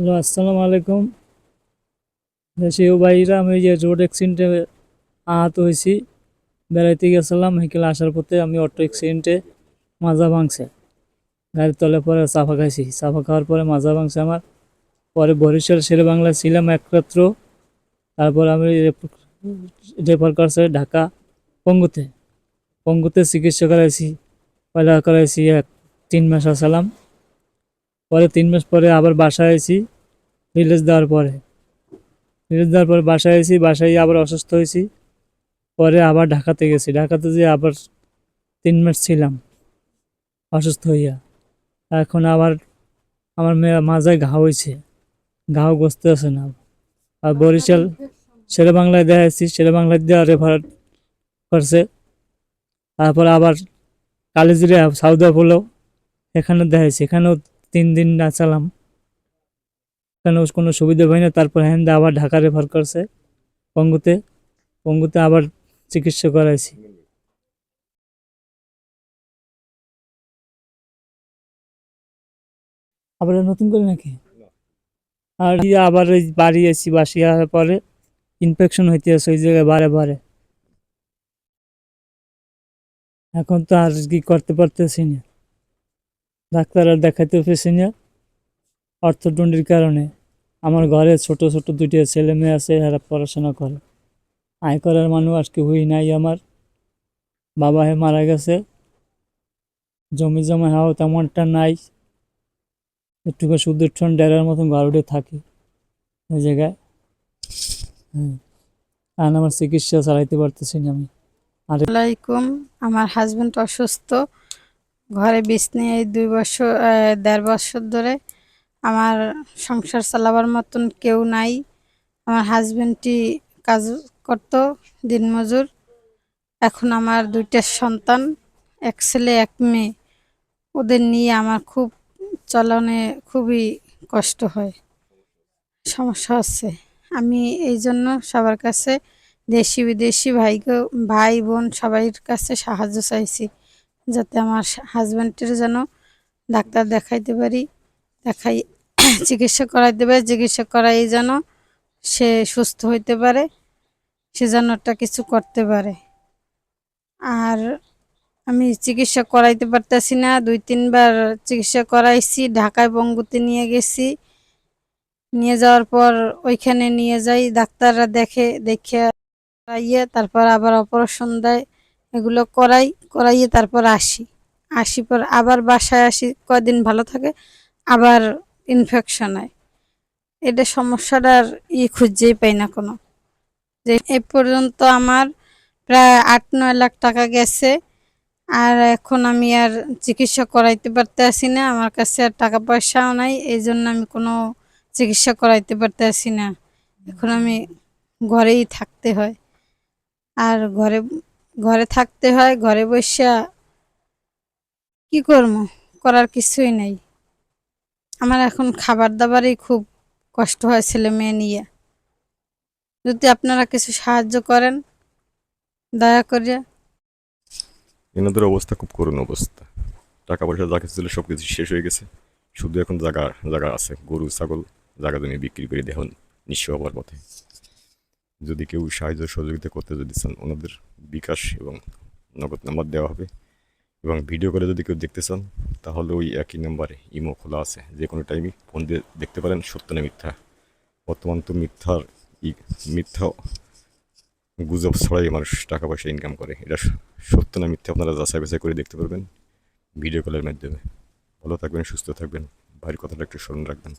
Hello, আসসালামু আলাইকুম। দেশীয় ভাইরা, আমি ওই যে রোড অ্যাক্সিডেন্টে আহত হয়েছি। বেড়াইতে গেছিলাম, হেঁকেলে আসার পথে আমি অটো অ্যাক্সিডেন্টে মাজা ভাঙছে। গাড়ির তলে পরে চাপা খাইছি, চাপা খাওয়ার পরে মাজা ভাঙছে আমার। পরে বরিশাল শেরে বাংলায় ছিলাম এক রাত্র। তারপর আমি রেফার করছে ঢাকা পঙ্গুতে। পঙ্গুতে চিকিৎসা করাইছি, পয়লা করাইছি 3 মাস আসালাম। পরে 3 মাস পরে আবার বাসায় আইছি। রিলিজ দেওয়ার পরে বাসায় আইছি, বাসায় আবার অসুস্থ হয়েছি। পরে আবার ঢাকাতে গেছি, ঢাকাতে যেয়ে আবার 3 মাস ছিলাম অসুস্থ হইয়া। এখন আবার আমার মাজায় ঘা হয়েছে, ঘাও গছতে আছে না। আর বরিশাল শেরে বাংলায় দেখাইছি, শেরে বাংলায় দেওয়া রেফার করছে। তারপর আবার কালিজিরা সাউদা হলো, এখানে দেখাইছি, এখানেও 3 দিন নাচালাম, এখানেও কোনো সুবিধা হয় না। তারপর হ্যান্ড আবার ঢাকা রেফার করছে পঙ্গুতে। পঙ্গুতে আবার চিকিৎসা করাইছি। আবার নতুন করে নাকি? আর আবার ওই বাড়ি এসি, বাসি আসার পরে ইনফেকশন হইতে আছে ওই জায়গায় বারে বারে। এখন তো আর কি করতে পারতেছি না, ডাক্তার আর দেখাইতে পেরেছি না অর্থদণ্ডির কারণে। আমার ঘরে ছোট ছোট 2টা ছেলে মেয়ে আছে, এরা পড়াশোনা করে। আয় করার মানুষ আজকে হুই নাই আমার। বাবা হে মারা গেছে, জমি জমা হাও তেমনটা নাই। একটু শুধু ডেরার মতন ঘর উঠে থাকি ওই জায়গায়। হ্যাঁ, আর আমার চিকিৎসা চালাইতে পারতেছি না আমি। আর আলাইকুম। আমার হাজবেন্ড অসুস্থ, ঘরে বিছানায় এই 2 বছর 1.5 বছর ধরে। আমার সংসার চালাবার মতন কেউ নাই। আমার হাজবেন্ডটি কাজ করত, দিনমজুর। এখন আমার 2টা সন্তান, এক ছেলে এক মেয়ে। ওদের নিয়ে আমার খুব চলনে খুবই কষ্ট হয়, সমস্যা হচ্ছে। আমি এই জন্য সবার কাছে, দেশি বিদেশি ভাই বোন সবাইয়ের কাছে সাহায্য চাইছি, যাতে আমার হাজব্যান্ডের যেন ডাক্তার দেখাইতে পারি, দেখাই চিকিৎসা করাইতে পারি, চিকিৎসা করাই যেন সে সুস্থ হইতে পারে, সে যেন একটা কিছু করতে পারে। আর আমি চিকিৎসা করাইতে পারতেছি না, 2-3 বার চিকিৎসা করাইছি, ঢাকায় পঙ্গুতে নিয়ে গেছি। নিয়ে যাওয়ার পর ওইখানে নিয়ে যাই, ডাক্তাররা দেখে করাইয়ে তারপর আবার অপারেশন দেয়, এগুলো করাইয়ে তারপর আসি পর আবার বাসায় আসি, কয়দিন ভালো থাকে, আবার ইনফেকশন হয়। এটা সমস্যাটার খুঁজেই পাই না কোনো। যে এ পর্যন্ত আমার প্রায় 8-9 লাখ টাকা গেছে। আর এখন আমি আর চিকিৎসা করাইতে পারতেছি না, আমার কাছে আর টাকা পয়সাও নাই, এই জন্য আমি কোনো চিকিৎসা করাইতে পারতেছি না। এখন আমি ঘরেই থাকতে হয়। আর ঘরে থাকতে হয়, ঘরে বসা কি করবো, করার কিছুই নাই। আমার এখন খাবার দাবারই খুব কষ্ট হয় ছেলে মেয়ে নিয়ে। যদি আপনারা কিছু সাহায্য করেন দয়া করে। এনাদের অবস্থা খুব করুণ অবস্থা। টাকা পয়সা যা কিছু ছিল সব কিছু শেষ হয়ে গেছে। শুধু এখন জায়গা জায়গা আছে, গরু ছাগল জায়গা জমি বিক্রি করে দেখুন নিঃস্ব হওয়ার পথে। যদি কেউ সাহায্য সহযোগিতা করতে যদি চান, ওনাদের বিকাশ এবং নগদ নাম্বার দেওয়া হবে। এবং ভিডিও করে যদি কেউ দেখতে চান, তাহলে ওই একই নাম্বারে ইমো খোলা আছে, যে কোনো টাইমে ফোন দিয়ে দেখতে পারেন সত্য না মিথ্যা। বর্তমান তো মিথ্যা গুজব ছড়াই মানুষ টাকা পয়সা ইনকাম করে। এটা সত্য না মিথ্যা আপনারা যাচাই বাছাই করে দেখতে পারবেন ভিডিও কলের মাধ্যমে। ভালো থাকবেন, সুস্থ থাকবেন, ভাইয়ের কথাটা একটু স্মরণ রাখবেন।